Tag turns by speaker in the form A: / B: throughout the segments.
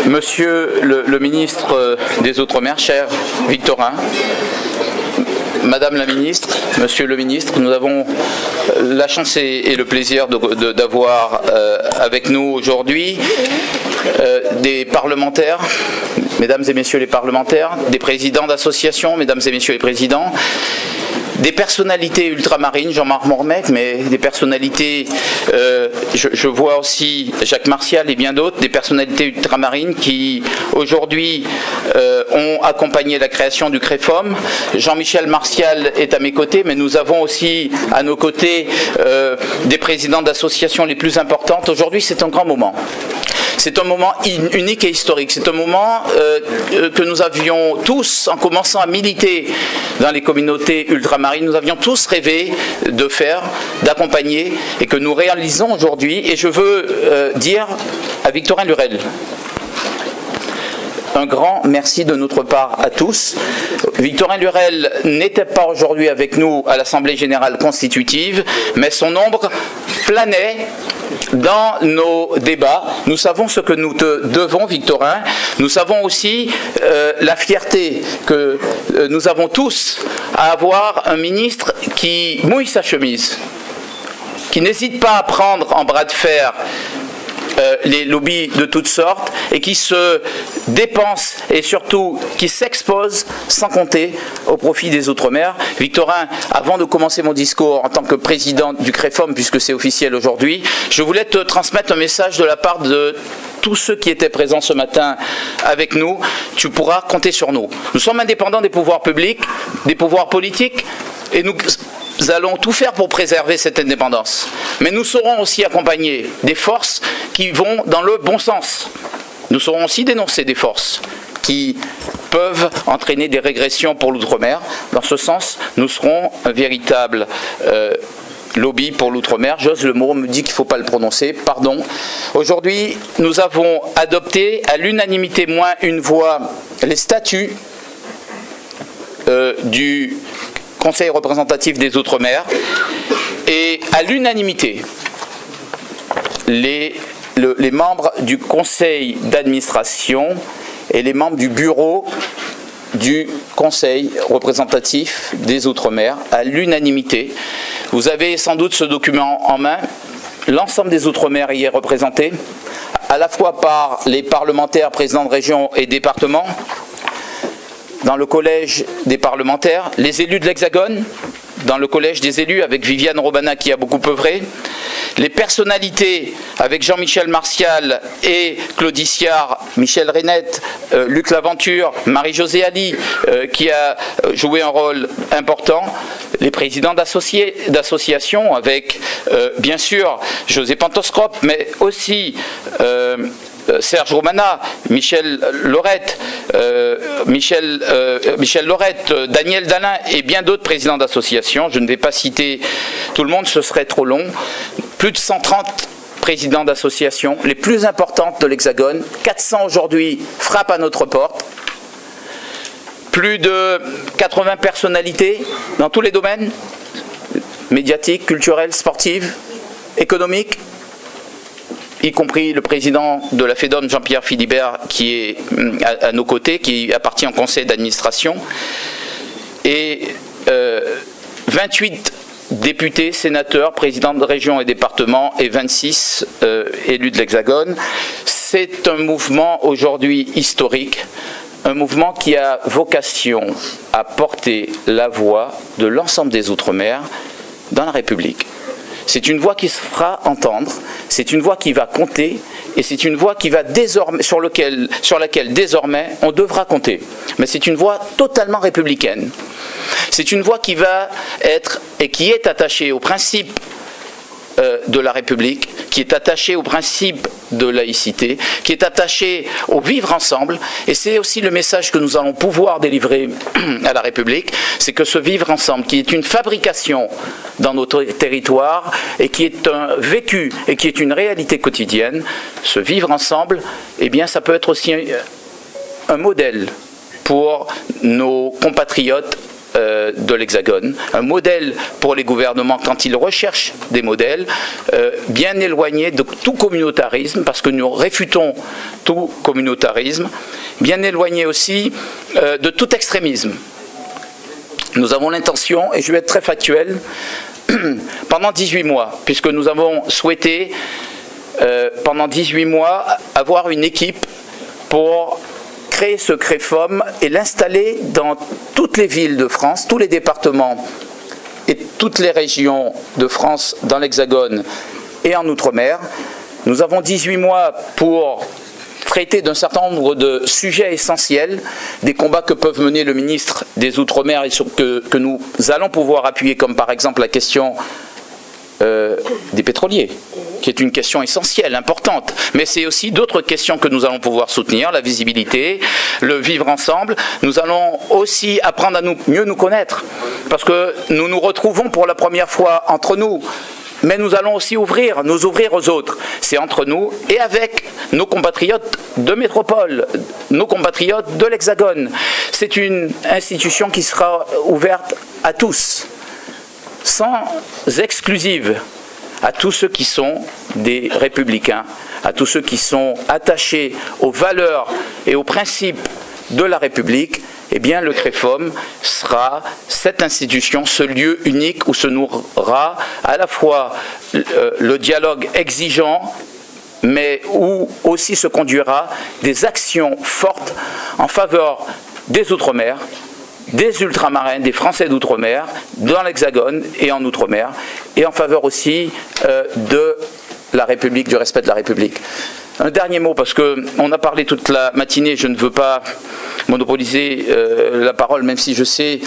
A: Monsieur le ministre des Outre-mer, cher Victorin, Madame la ministre, Monsieur le ministre, nous avons la chance et le plaisir d'avoir avec nous aujourd'hui des parlementaires, Mesdames et Messieurs les parlementaires, des présidents d'associations, Mesdames et Messieurs les présidents, des personnalités ultramarines, Jean-Marc Mormec, mais des personnalités, je vois aussi Jacques Martial et bien d'autres, des personnalités ultramarines qui aujourd'hui ont accompagné la création du CREFOM. Jean-Michel Martial est à mes côtés, mais nous avons aussi à nos côtés des présidents d'associations les plus importantes. Aujourd'hui, c'est un grand moment. C'est un moment unique et historique. C'est un moment que nous avions tous, en commençant à militer dans les communautés ultramarines, nous avions tous rêvé de faire, d'accompagner, et que nous réalisons aujourd'hui. Et je veux dire à Victorin Lurel un grand merci de notre part à tous. Victorin Lurel n'était pas aujourd'hui avec nous à l'Assemblée Générale Constitutive, mais son ombre planait dans nos débats. Nous savons ce que nous te devons, Victorin. Nous savons aussi la fierté que nous avons tous à avoir un ministre qui mouille sa chemise, qui n'hésite pas à prendre en bras de fer les lobbies de toutes sortes et qui se dépense et surtout qui s'expose sans compter au profit des Outre-mer. Victorin, avant de commencer mon discours en tant que président du CREFOM, puisque c'est officiel aujourd'hui, je voulais te transmettre un message de la part de tous ceux qui étaient présents ce matin avec nous. Tu pourras compter sur nous. Nous sommes indépendants des pouvoirs publics, des pouvoirs politiques, et nous allons tout faire pour préserver cette indépendance. Mais nous saurons aussi accompagner des forces qui vont dans le bon sens. Nous saurons aussi dénoncer des forces qui peuvent entraîner des régressions pour l'outre-mer. Dans ce sens, nous serons un véritable lobby pour l'outre-mer. J'ose le mot, on me dit qu'il ne faut pas le prononcer, pardon. Aujourd'hui, nous avons adopté à l'unanimité moins une voix les statuts du Conseil représentatif des Outre-mer, et à l'unanimité, les membres du Conseil d'administration et les membres du bureau du Conseil représentatif des Outre-mer, à l'unanimité. Vous avez sans doute ce document en main. L'ensemble des Outre-mer y est représenté, à la fois par les parlementaires, présidents de région et départements, dans le collège des parlementaires, les élus de l'Hexagone, dans le collège des élus avec Viviane Robana qui a beaucoup œuvré, les personnalités avec Jean-Michel Martial et Claudie Siard, Michel Reynette, Luc Laventure, Marie-Josée Ali qui a joué un rôle important, les présidents d'associations avec bien sûr José Pantoscrope, mais aussi Serge Romana, Michel Lorette, Daniel Dalin et bien d'autres présidents d'associations. Je ne vais pas citer tout le monde, ce serait trop long. Plus de 130 présidents d'associations, les plus importantes de l'Hexagone. 400 aujourd'hui frappent à notre porte. Plus de 80 personnalités dans tous les domaines, médiatiques, culturels, sportifs, économiques, y compris le président de la FEDOM, Jean-Pierre Philibert, qui est à nos côtés, qui appartient au conseil d'administration, et 28 députés, sénateurs, présidents de région et départements, et 26 élus de l'Hexagone. C'est un mouvement aujourd'hui historique, un mouvement qui a vocation à porter la voix de l'ensemble des Outre-mer dans la République. C'est une voix qui se fera entendre, c'est une voix qui va compter, et c'est une voix qui va désormais, sur laquelle désormais on devra compter. Mais c'est une voix totalement républicaine. C'est une voix qui va être et qui est attachée au principe de la République, qui est attachée au principe de laïcité, qui est attachée au vivre ensemble, et c'est aussi le message que nous allons pouvoir délivrer à la République, c'est que ce vivre ensemble, qui est une fabrication dans notre territoire, et qui est un vécu, et qui est une réalité quotidienne, ce vivre ensemble, eh bien ça peut être aussi un modèle pour nos compatriotes de l'Hexagone, un modèle pour les gouvernements quand ils recherchent des modèles, bien éloigné de tout communautarisme, parce que nous réfutons tout communautarisme, bien éloigné aussi de tout extrémisme. Nous avons l'intention, et je vais être très factuel, pendant 18 mois, puisque nous avons souhaité pendant 18 mois avoir une équipe pour créer ce CREFOM et l'installer dans toutes les villes de France, tous les départements et toutes les régions de France dans l'Hexagone et en Outre-mer. Nous avons 18 mois pour traiter d'un certain nombre de sujets essentiels, des combats que peuvent mener le ministre des Outre-mer et que nous allons pouvoir appuyer, comme par exemple la question des pétroliers, qui est une question essentielle, importante. Mais c'est aussi d'autres questions que nous allons pouvoir soutenir, la visibilité, le vivre ensemble. Nous allons aussi apprendre à mieux nous connaître, parce que nous nous retrouvons pour la première fois entre nous. Mais nous allons aussi nous ouvrir aux autres. C'est entre nous et avec nos compatriotes de métropole, nos compatriotes de l'Hexagone. C'est une institution qui sera ouverte à tous, sans exclusive, à tous ceux qui sont des républicains, à tous ceux qui sont attachés aux valeurs et aux principes de la République. Eh bien, le CREFOM sera cette institution, ce lieu unique où se nourrira à la fois le dialogue exigeant, mais où aussi se conduira des actions fortes en faveur des Outre-mer, des ultramarins, des Français d'Outre-mer, dans l'Hexagone et en Outre-mer, et en faveur aussi de la République, du respect de la République. Un dernier mot, parce qu'on a parlé toute la matinée, je ne veux pas monopoliser la parole, même si je sais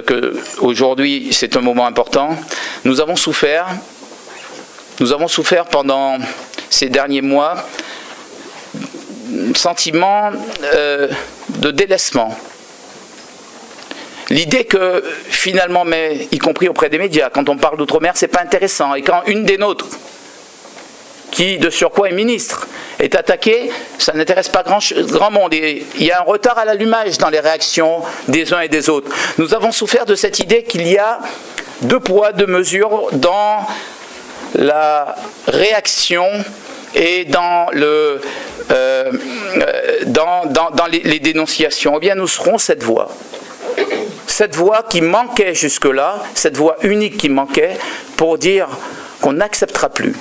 A: qu'aujourd'hui c'est un moment important. Nous avons souffert pendant ces derniers mois un sentiment de délaissement. L'idée que finalement, mais y compris auprès des médias, quand on parle d'outre-mer, c'est pas intéressant. Et quand une des nôtres, qui de surcroît est ministre, est attaquée, ça n'intéresse pas grand monde. Et il y a un retard à l'allumage dans les réactions des uns et des autres. Nous avons souffert de cette idée qu'il y a deux poids, deux mesures dans la réaction et dans les dénonciations. Eh bien, nous serons cette voix. Cette voix qui manquait jusque-là, cette voix unique qui manquait pour dire qu'on n'acceptera plus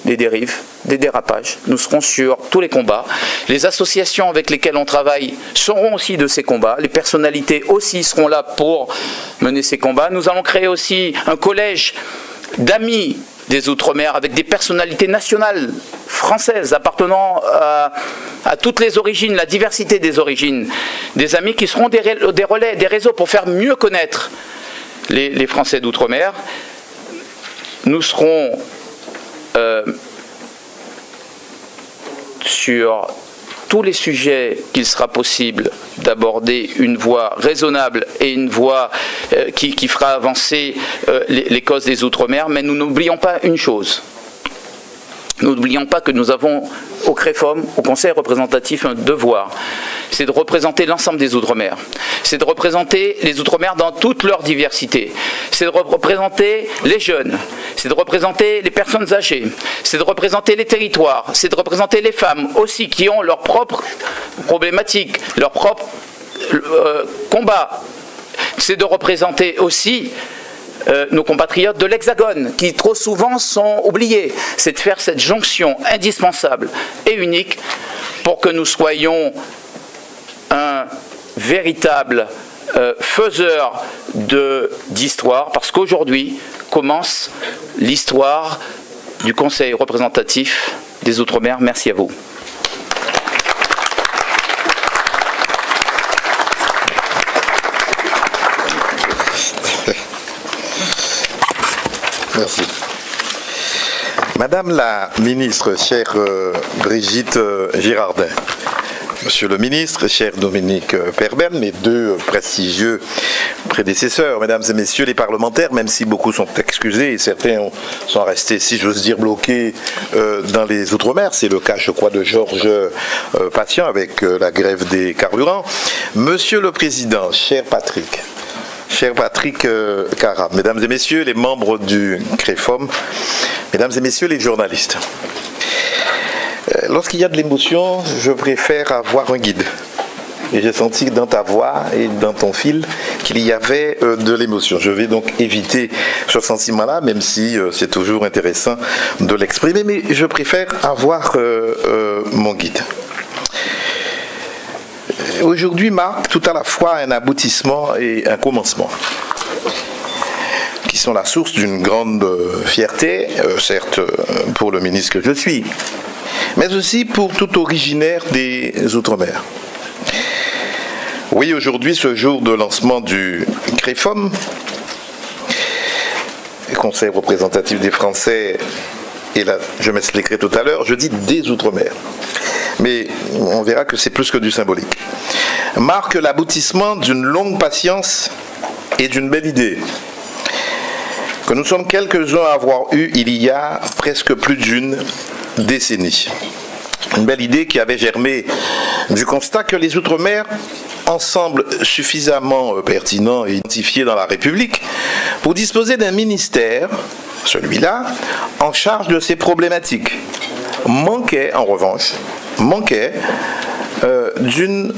A: des dérives, des dérapages. Nous serons sur tous les combats. Les associations avec lesquelles on travaille seront aussi de ces combats. Les personnalités aussi seront là pour mener ces combats. Nous allons créer aussi un collège d'amis des Outre-mer avec des personnalités nationales françaises appartenant à toutes les origines, la diversité des origines. Des amis qui seront des relais, des réseaux pour faire mieux connaître les Français d'Outre-mer. Nous serons sur tous les sujets qu'il sera possible d'aborder une voie raisonnable et une voie qui fera avancer les causes des Outre-mer, mais nous n'oublions pas une chose. Nous n'oublions pas que nous avons au CREFOM, au Conseil représentatif, un devoir. C'est de représenter l'ensemble des Outre-mer. C'est de représenter les Outre-mer dans toute leur diversité. C'est de représenter les jeunes. C'est de représenter les personnes âgées. C'est de représenter les territoires. C'est de représenter les femmes aussi qui ont leurs propres problématiques, leurs propres combats. C'est de représenter aussi nos compatriotes de l'Hexagone, qui trop souvent sont oubliés. C'est de faire cette jonction indispensable et unique pour que nous soyons un véritable faiseur d'histoire, parce qu'aujourd'hui commence l'histoire du Conseil représentatif des Outre-mer. Merci à vous.
B: Merci. Madame la ministre, chère Brigitte Girardin, Monsieur le ministre, cher Dominique Perben, mes deux prestigieux prédécesseurs, mesdames et messieurs les parlementaires, même si beaucoup sont excusés et certains sont restés, si j'ose dire, bloqués dans les Outre-mer, c'est le cas, je crois, de Georges Patient avec la grève des carburants. Monsieur le Président, cher Patrick, cher Patrick Cara, mesdames et messieurs les membres du CREFOM, mesdames et messieurs les journalistes. Lorsqu'il y a de l'émotion, je préfère avoir un guide. Et j'ai senti dans ta voix et dans ton fil qu'il y avait de l'émotion. Je vais donc éviter ce sentiment-là, même si c'est toujours intéressant de l'exprimer, mais je préfère avoir mon guide. Aujourd'hui marque tout à la fois un aboutissement et un commencement, qui sont la source d'une grande fierté, certes pour le ministre que je suis, mais aussi pour tout originaire des Outre-mer. Oui, aujourd'hui, ce jour de lancement du CREFOM, Conseil représentatif des Français, et là, je m'expliquerai tout à l'heure, je dis des Outre-mer, mais on verra que c'est plus que du symbolique, marque l'aboutissement d'une longue patience et d'une belle idée, que nous sommes quelques-uns à avoir eu il y a presque plus d'une décennie. Une belle idée qui avait germé du constat que les Outre-mer ensemble suffisamment pertinent et identifié dans la République pour disposer d'un ministère, celui-là, en charge de ces problématiques. Manquait, en revanche, d'une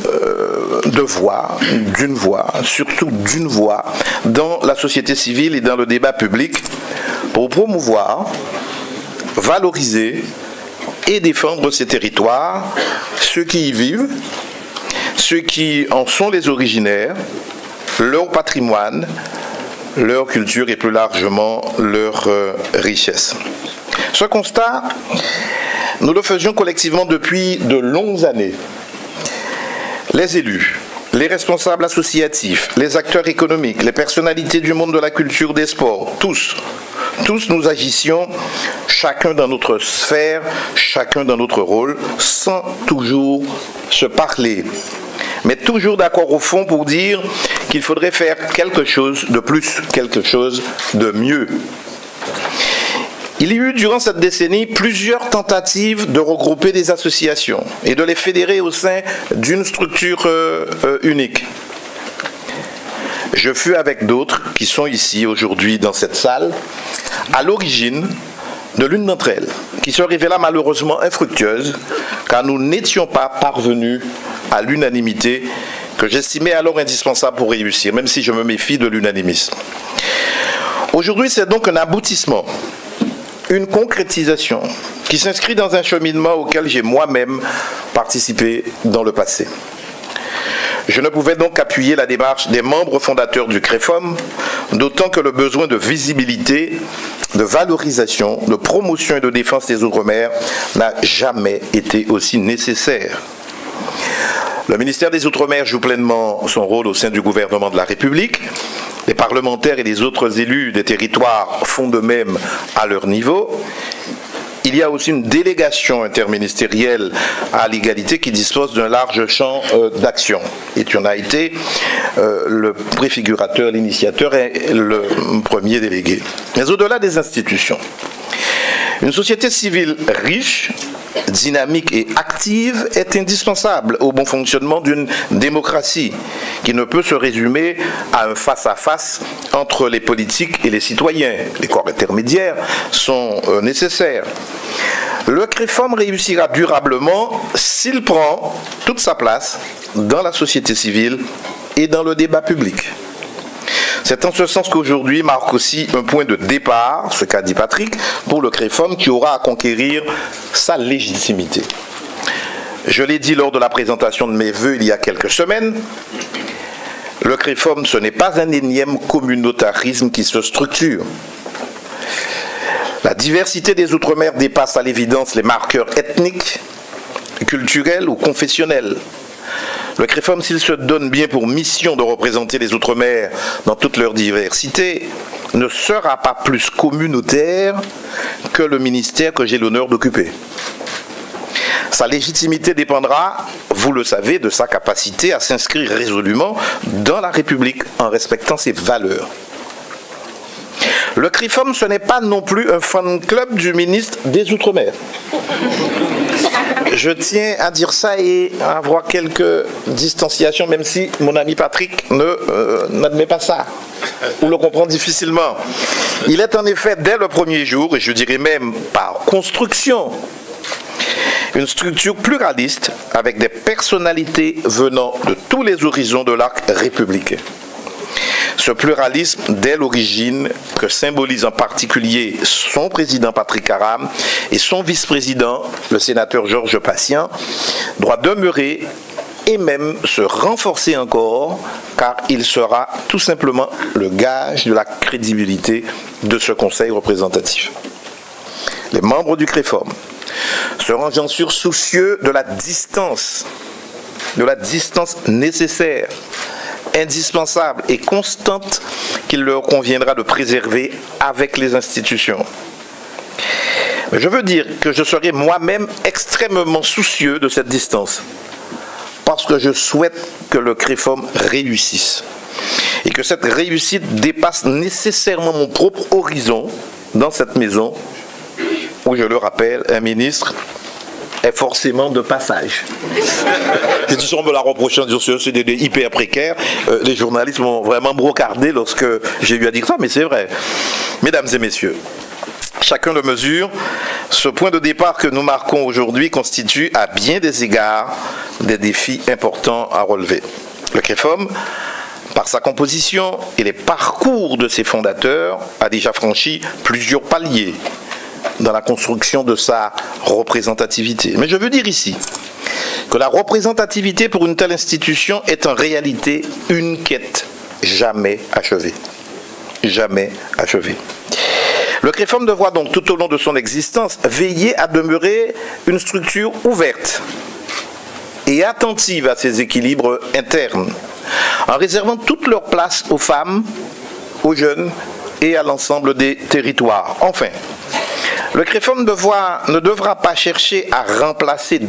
B: voix, surtout d'une voix, dans la société civile et dans le débat public pour promouvoir, valoriser et défendre ces territoires, ceux qui y vivent, ceux qui en sont les originaires, leur patrimoine, leur culture et plus largement leur richesse. Ce constat, nous le faisions collectivement depuis de longues années. Les élus, les responsables associatifs, les acteurs économiques, les personnalités du monde de la culture, des sports, tous nous agissions, chacun dans notre sphère, chacun dans notre rôle, sans toujours se parler, mais toujours d'accord au fond pour dire qu'il faudrait faire quelque chose de plus, quelque chose de mieux. Il y a eu durant cette décennie plusieurs tentatives de regrouper des associations et de les fédérer au sein d'une structure unique. Je fus avec d'autres qui sont ici aujourd'hui dans cette salle à l'origine de l'une d'entre elles, qui se révéla malheureusement infructueuse car nous n'étions pas parvenus à l'unanimité que j'estimais alors indispensable pour réussir, même si je me méfie de l'unanimisme. Aujourd'hui, c'est donc un aboutissement, une concrétisation qui s'inscrit dans un cheminement auquel j'ai moi-même participé dans le passé. Je ne pouvais donc appuyer la démarche des membres fondateurs du CREFOM, d'autant que le besoin de visibilité, de valorisation, de promotion et de défense des Outre-mer n'a jamais été aussi nécessaire. Le ministère des Outre-mer joue pleinement son rôle au sein du gouvernement de la République. Les parlementaires et les autres élus des territoires font de même à leur niveau. Il y a aussi une délégation interministérielle à l'égalité qui dispose d'un large champ d'action. Et tu en as été le préfigurateur, l'initiateur et le premier délégué. Mais au-delà des institutions, une société civile riche, dynamique et active est indispensable au bon fonctionnement d'une démocratie qui ne peut se résumer à un face-à-face entre les politiques et les citoyens. Les corps intermédiaires sont nécessaires. Le CREFOM réussira durablement s'il prend toute sa place dans la société civile et dans le débat public. C'est en ce sens qu'aujourd'hui marque aussi un point de départ, ce qu'a dit Patrick, pour le CREFOM qui aura à conquérir sa légitimité. Je l'ai dit lors de la présentation de mes vœux il y a quelques semaines, le CREFOM ce n'est pas un énième communautarisme qui se structure. La diversité des Outre-mer dépasse à l'évidence les marqueurs ethniques, culturels ou confessionnels. Le CREFOM, s'il se donne bien pour mission de représenter les Outre-mer dans toute leur diversité, ne sera pas plus communautaire que le ministère que j'ai l'honneur d'occuper. Sa légitimité dépendra, vous le savez, de sa capacité à s'inscrire résolument dans la République en respectant ses valeurs. Le CREFOM, ce n'est pas non plus un fan club du ministre des Outre-mer. je tiens à dire ça et à avoir quelques distanciations, même si mon ami Patrick n'admet pas ça, ou le comprend difficilement. Il est en effet, dès le premier jour, et je dirais même par construction, une structure pluraliste avec des personnalités venant de tous les horizons de l'arc républicain. Ce pluralisme, dès l'origine, que symbolise en particulier son président Patrick Karam et son vice-président, le sénateur Georges Patient, doit demeurer et même se renforcer encore, car il sera tout simplement le gage de la crédibilité de ce Conseil représentatif. Les membres du CREFOM seront bien sûr soucieux de la distance nécessaire, indispensable et constante qu'il leur conviendra de préserver avec les institutions. Mais je veux dire que je serai moi-même extrêmement soucieux de cette distance, parce que je souhaite que le CREFOM réussisse et que cette réussite dépasse nécessairement mon propre horizon dans cette maison où, je le rappelle, un ministre est forcément de passage. Et tu sembles la reprochant sur ce CDD hyper précaire. Les journalistes m'ont vraiment brocardé lorsque j'ai eu à dire ça, mais c'est vrai. Mesdames et messieurs, chacun le mesure, ce point de départ que nous marquons aujourd'hui constitue à bien des égards des défis importants à relever. Le CREFOM, par sa composition et les parcours de ses fondateurs, a déjà franchi plusieurs paliers dans la construction de sa représentativité. Mais je veux dire ici que la représentativité pour une telle institution est en réalité une quête jamais achevée. Jamais achevée. Le CREFOM devra donc tout au long de son existence veiller à demeurer une structure ouverte et attentive à ses équilibres internes, en réservant toute leur place aux femmes, aux jeunes et à l'ensemble des territoires. Enfin, le CREFOM ne devra pas chercher à remplacer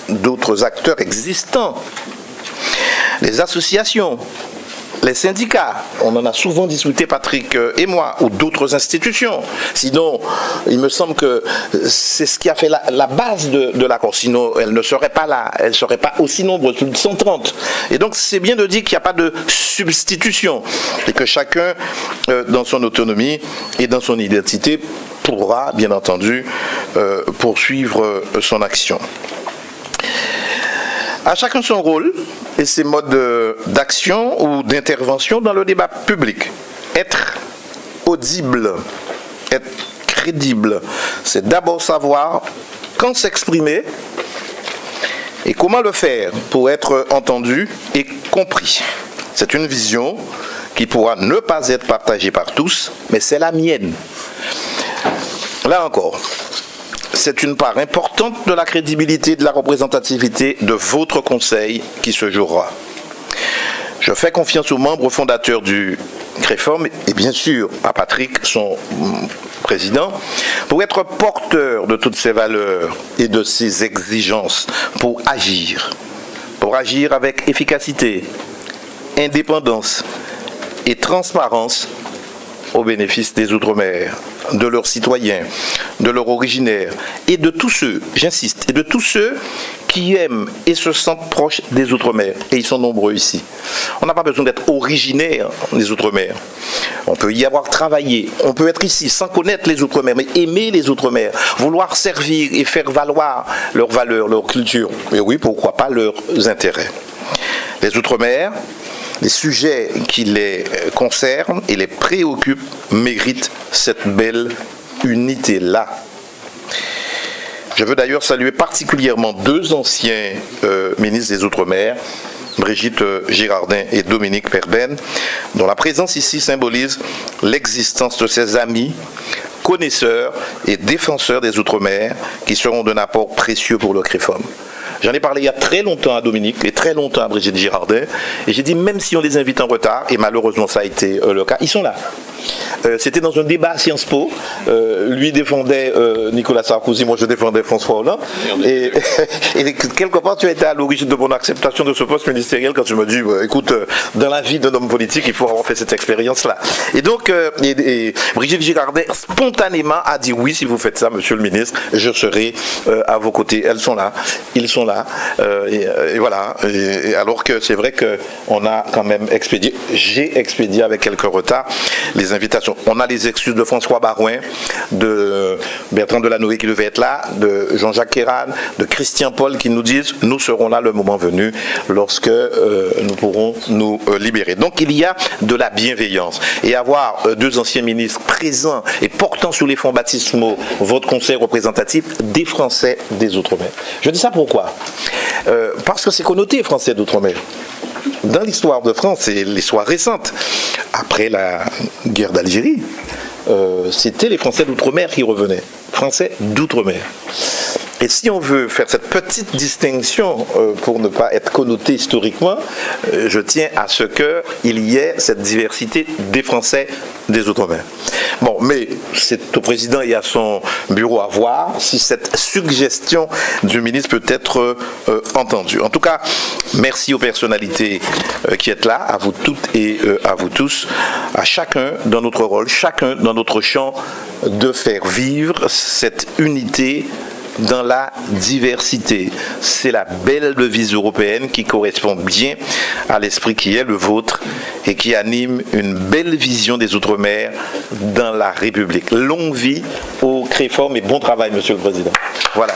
B: d'autres acteurs existants. Les associations, les syndicats, on en a souvent discuté Patrick et moi, ou d'autres institutions. Sinon, il me semble que c'est ce qui a fait la base de l'accord. Sinon, elle ne serait pas là, elle ne serait pas aussi nombreuse, plus de 130. Et donc, c'est bien de dire qu'il n'y a pas de substitution et que chacun, dans son autonomie et dans son identité, pourra, bien entendu, poursuivre son action. À chacun son rôle et ses modes d'action ou d'intervention dans le débat public. Être audible, être crédible, c'est d'abord savoir quand s'exprimer et comment le faire pour être entendu et compris. C'est une vision qui pourra ne pas être partagée par tous, mais c'est la mienne. Là encore, c'est une part importante de la crédibilité de la représentativité de votre conseil qui se jouera. Je fais confiance aux membres fondateurs du CREFOM et bien sûr à Patrick, son président, pour être porteur de toutes ces valeurs et de ces exigences pour agir avec efficacité, indépendance et transparence au bénéfice des Outre-mer, de leurs citoyens, de leurs originaires et de tous ceux, j'insiste, et de tous ceux qui aiment et se sentent proches des Outre-mer. Et ils sont nombreux ici. On n'a pas besoin d'être originaire des Outre-mer. On peut y avoir travaillé, on peut être ici sans connaître les Outre-mer, mais aimer les Outre-mer, vouloir servir et faire valoir leurs valeurs, leur culture, et oui, pourquoi pas leurs intérêts. Les Outre-mer, les sujets qui les concernent et les préoccupent méritent cette belle unité-là. Je veux d'ailleurs saluer particulièrement deux anciens ministres des Outre-mer, Brigitte Girardin et Dominique Perben, dont la présence ici symbolise l'existence de ces amis, connaisseurs et défenseurs des Outre-mer qui seront d'un apport précieux pour le CREFOM. J'en ai parlé il y a très longtemps à Dominique et très longtemps à Brigitte Girardin. Et j'ai dit, même si on les invite en retard, et malheureusement ça a été le cas, ils sont là. C'était dans un débat à Sciences Po. Lui défendait Nicolas Sarkozy, moi je défendais François Hollande. Et quelque part, tu as été à l'origine de mon acceptation de ce poste ministériel quand tu me dis, écoute, dans la vie d'un homme politique, il faut avoir fait cette expérience-là. Et donc, Brigitte Girardet, spontanément, a dit oui, si vous faites ça, monsieur le ministre, je serai à vos côtés. Elles sont là, ils sont là. Et voilà. Et alors que c'est vrai qu'on a quand même expédié, j'ai expédié avec quelques retards les invitations. On a les excuses de François Barouin, de Bertrand Delanoë qui devait être là, de Jean-Jacques Kéran, de Christian Paul qui nous disent nous serons là le moment venu lorsque nous pourrons nous libérer. Donc il y a de la bienveillance. Et avoir deux anciens ministres présents et portant sur les fonds baptismaux votre conseil représentatif des Français des Outre-mer. Je dis ça pourquoi ? Parce que c'est connoté Français d'Outre-mer. Dans l'histoire de France, c'est l'histoire récente, après la guerre d'Algérie, c'était les Français d'Outre-mer qui revenaient. Français d'Outre-mer. Et si on veut faire cette petite distinction pour ne pas être connoté historiquement, je tiens à ce qu'il y ait cette diversité des Français des Outre-mer. Bon, mais c'est au président et à son bureau à voir si cette suggestion du ministre peut être entendue. En tout cas, merci aux personnalités qui êtes là, à vous toutes et à vous tous, à chacun dans notre rôle, chacun dans notre champ, de faire vivre cette unité dans la diversité. C'est la belle devise européenne qui correspond bien à l'esprit qui est le vôtre et qui anime une belle vision des Outre-mer dans la République. Longue vie au Créforme et bon travail, Monsieur le Président. Voilà.